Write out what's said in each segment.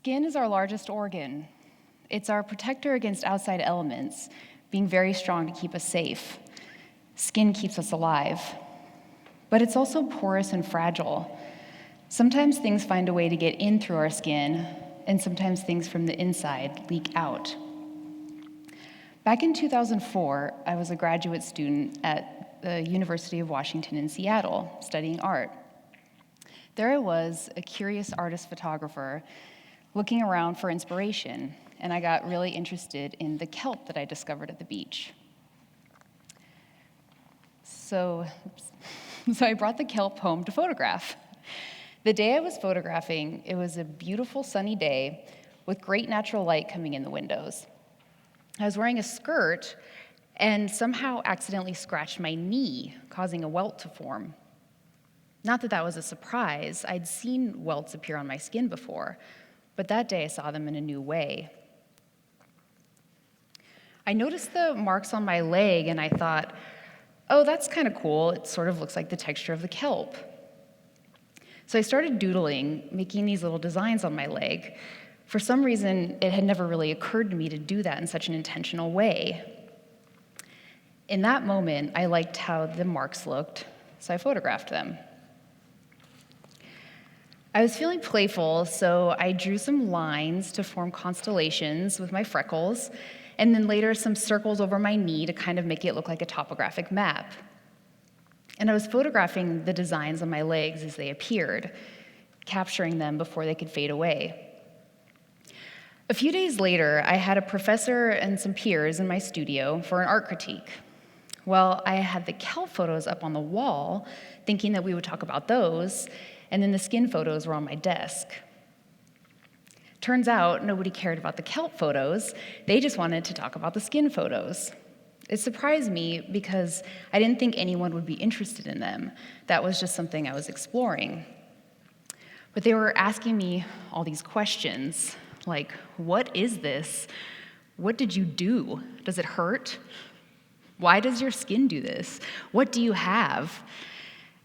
Skin is our largest organ. It's our protector against outside elements, being very strong to keep us safe. Skin keeps us alive. But it's also porous and fragile. Sometimes things find a way to get in through our skin, and sometimes things from the inside leak out. Back in 2004, I was a graduate student at the University of Washington in Seattle, studying art. There I was, a curious artist photographer, looking around for inspiration, and I got really interested in the kelp that I discovered at the beach. So I brought the kelp home to photograph. The day I was photographing, it was a beautiful sunny day with great natural light coming in the windows. I was wearing a skirt and somehow accidentally scratched my knee, causing a welt to form. Not that that was a surprise. I'd seen welts appear on my skin before, but that day I saw them in a new way. I noticed the marks on my leg and I thought, oh, that's kind of cool. It sort of looks like the texture of the kelp. So I started doodling, making these little designs on my leg. For some reason, it had never really occurred to me to do that in such an intentional way. In that moment, I liked how the marks looked, so I photographed them. I was feeling playful, so I drew some lines to form constellations with my freckles, and then later some circles over my knee to kind of make it look like a topographic map. And I was photographing the designs on my legs as they appeared, capturing them before they could fade away. A few days later, I had a professor and some peers in my studio for an art critique. Well, I had the kelp photos up on the wall, thinking that we would talk about those, and then the skin photos were on my desk. Turns out nobody cared about the kelp photos, they just wanted to talk about the skin photos. It surprised me because I didn't think anyone would be interested in them. That was just something I was exploring. But they were asking me all these questions, like, what is this? What did you do? Does it hurt? Why does your skin do this? What do you have?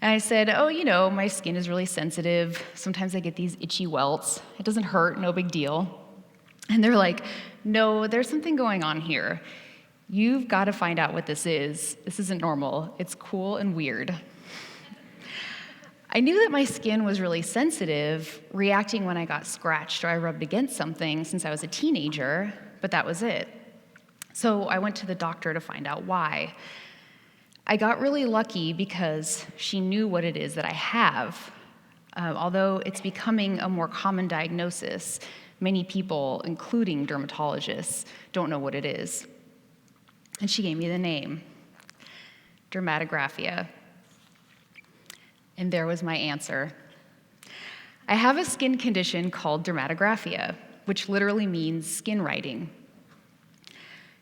And I said, oh, my skin is really sensitive. Sometimes I get these itchy welts. It doesn't hurt, no big deal. And they're like, no, there's something going on here. You've got to find out what this is. This isn't normal. It's cool and weird. I knew that my skin was really sensitive, reacting when I got scratched or I rubbed against something since I was a teenager, but that was it. So I went to the doctor to find out why. I got really lucky because she knew what it is that I have. Although it's becoming a more common diagnosis, many people, including dermatologists, don't know what it is. And she gave me the name, dermatographia. And there was my answer. I have a skin condition called dermatographia, which literally means skin writing.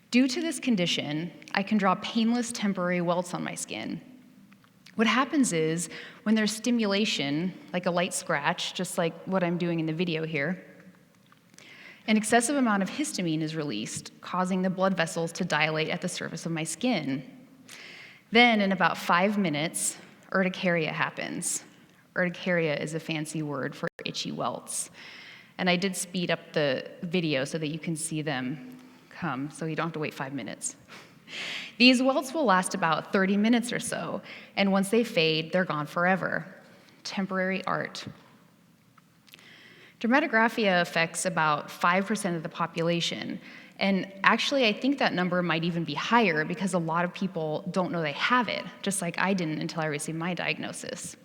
Due to this condition, I can draw painless temporary welts on my skin. What happens is, when there's stimulation, like a light scratch, just like what I'm doing in the video here, an excessive amount of histamine is released, causing the blood vessels to dilate at the surface of my skin. Then, in about 5 minutes, urticaria happens. Urticaria is a fancy word for itchy welts. And I did speed up the video so that you can see them come, so you don't have to wait 5 minutes. These welts will last about 30 minutes or so, and once they fade, they're gone forever. Temporary art. Dermatographia affects about 5% of the population, and actually I think that number might even be higher because a lot of people don't know they have it, just like I didn't until I received my diagnosis.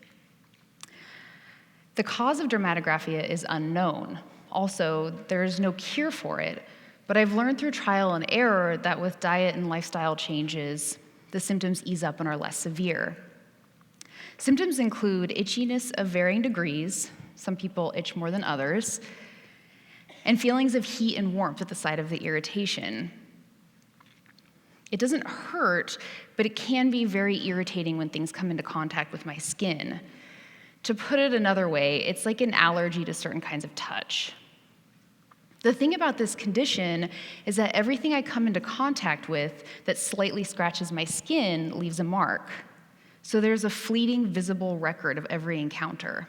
The cause of dermatographia is unknown. Also, there's no cure for it, but I've learned through trial and error that with diet and lifestyle changes, the symptoms ease up and are less severe. Symptoms include itchiness of varying degrees, some people itch more than others, and feelings of heat and warmth at the site of the irritation. It doesn't hurt, but it can be very irritating when things come into contact with my skin. To put it another way, it's like an allergy to certain kinds of touch. The thing about this condition is that everything I come into contact with that slightly scratches my skin leaves a mark. So there's a fleeting, visible record of every encounter.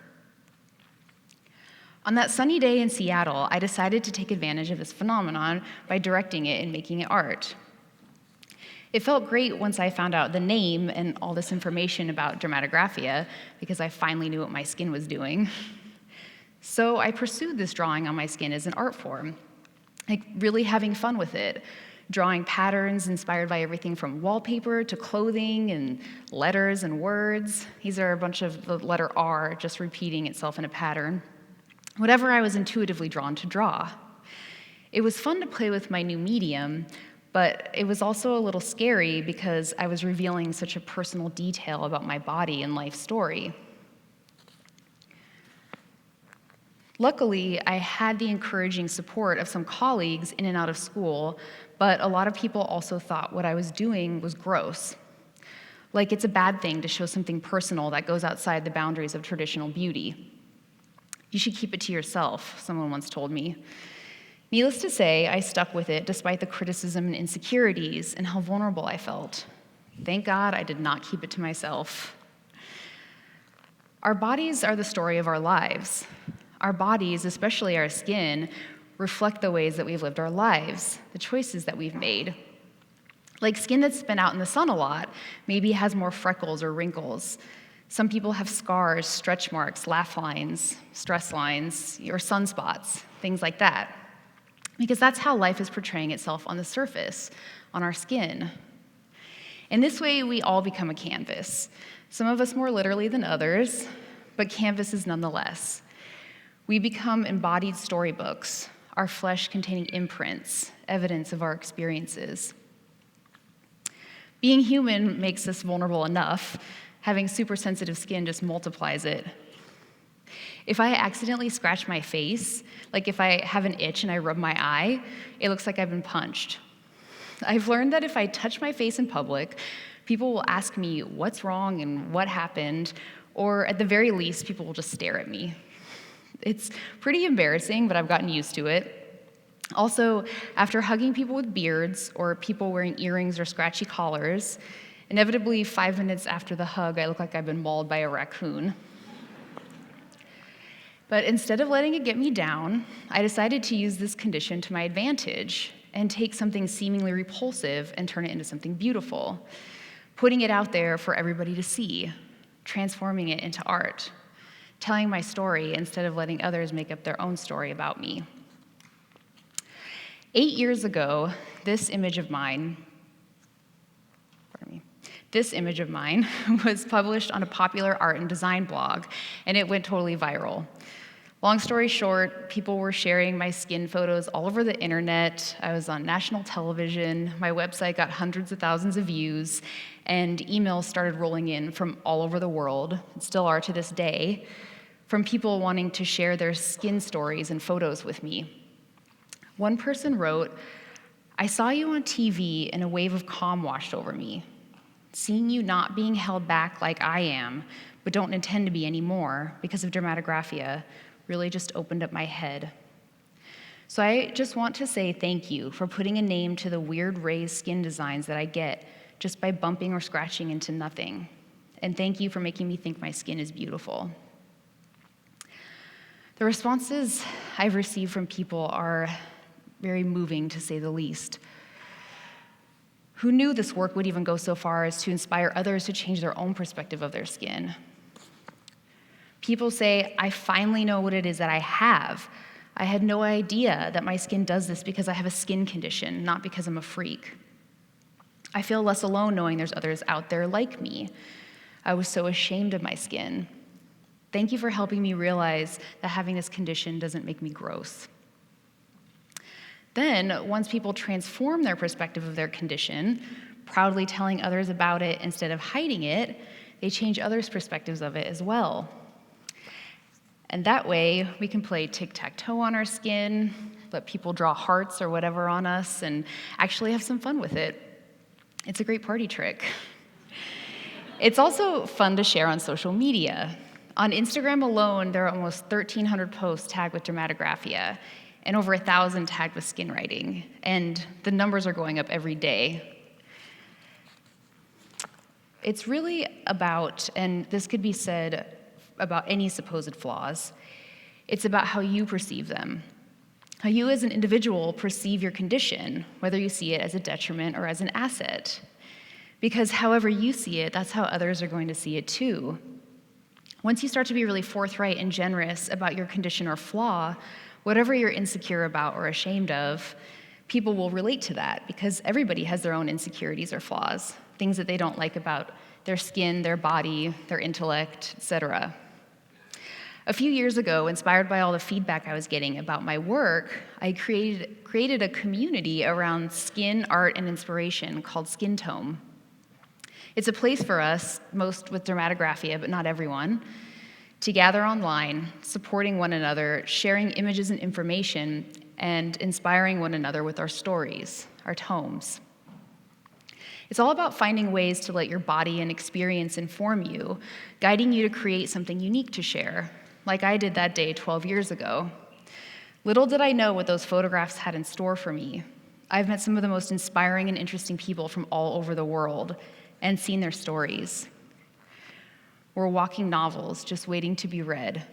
On that sunny day in Seattle, I decided to take advantage of this phenomenon by directing it and making it art. It felt great once I found out the name and all this information about dermatographia, because I finally knew what my skin was doing. So I pursued this drawing on my skin as an art form, like really having fun with it, drawing patterns inspired by everything from wallpaper to clothing and letters and words. These are a bunch of the letter R just repeating itself in a pattern. Whatever I was intuitively drawn to draw. It was fun to play with my new medium, but it was also a little scary because I was revealing such a personal detail about my body and life story. Luckily, I had the encouraging support of some colleagues in and out of school, but a lot of people also thought what I was doing was gross. Like it's a bad thing to show something personal that goes outside the boundaries of traditional beauty. You should keep it to yourself, someone once told me. Needless to say, I stuck with it despite the criticism and insecurities and how vulnerable I felt. Thank God I did not keep it to myself. Our bodies are the story of our lives. Our bodies, especially our skin, reflect the ways that we've lived our lives, the choices that we've made. Like skin that's been out in the sun a lot maybe has more freckles or wrinkles. Some people have scars, stretch marks, laugh lines, stress lines, or sunspots, things like that. Because that's how life is portraying itself on the surface, on our skin. In this way, we all become a canvas. Some of us more literally than others, but canvases nonetheless. We become embodied storybooks, our flesh containing imprints, evidence of our experiences. Being human makes us vulnerable enough. Having super sensitive skin just multiplies it. If I accidentally scratch my face, like if I have an itch and I rub my eye, it looks like I've been punched. I've learned that if I touch my face in public, people will ask me what's wrong and what happened, or at the very least, people will just stare at me. It's pretty embarrassing, but I've gotten used to it. Also, after hugging people with beards or people wearing earrings or scratchy collars, inevitably 5 minutes after the hug, I look like I've been mauled by a raccoon. But instead of letting it get me down, I decided to use this condition to my advantage and take something seemingly repulsive and turn it into something beautiful, putting it out there for everybody to see, transforming it into art, telling my story instead of letting others make up their own story about me. 8 years ago, this image of mine was published on a popular art and design blog, and it went totally viral. Long story short, people were sharing my skin photos all over the internet. I was on national television. My website got hundreds of thousands of views, and emails started rolling in from all over the world, and still are to this day, from people wanting to share their skin stories and photos with me. One person wrote, "I saw you on TV and a wave of calm washed over me. Seeing you not being held back like I am, but don't intend to be anymore because of dermatographia, really just opened up my head. So I just want to say thank you for putting a name to the weird raised skin designs that I get just by bumping or scratching into nothing. And thank you for making me think my skin is beautiful." The responses I've received from people are very moving, to say the least. Who knew this work would even go so far as to inspire others to change their own perspective of their skin? People say, "I finally know what it is that I have. I had no idea that my skin does this because I have a skin condition, not because I'm a freak. I feel less alone knowing there's others out there like me. I was so ashamed of my skin. Thank you for helping me realize that having this condition doesn't make me gross." Then, once people transform their perspective of their condition, proudly telling others about it instead of hiding it, they change others' perspectives of it as well. And that way, we can play tic-tac-toe on our skin, let people draw hearts or whatever on us, and actually have some fun with it. It's a great party trick. It's also fun to share on social media. On Instagram alone, there are almost 1,300 posts tagged with dermatographia, and over 1,000 tagged with skin writing, and the numbers are going up every day. It's really about, and this could be said about any supposed flaws, It's about how you perceive them, how you as an individual perceive your condition, whether you see it as a detriment or as an asset. Because however you see it, that's how others are going to see it too. Once you start to be really forthright and generous about your condition or flaw, whatever you're insecure about or ashamed of, people will relate to that because everybody has their own insecurities or flaws, things that they don't like about their skin, their body, their intellect, etc. A few years ago, inspired by all the feedback I was getting about my work, I created a community around skin, art, and inspiration called Skin Tome. It's a place for us, most with dermatographia, but not everyone, to gather online, supporting one another, sharing images and information, and inspiring one another with our stories, our tomes. It's all about finding ways to let your body and experience inform you, guiding you to create something unique to share, like I did that day 12 years ago. Little did I know what those photographs had in store for me. I've met some of the most inspiring and interesting people from all over the world and seen their stories. We're walking novels just waiting to be read.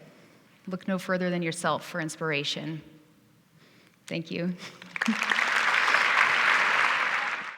Look no further than yourself for inspiration. Thank you.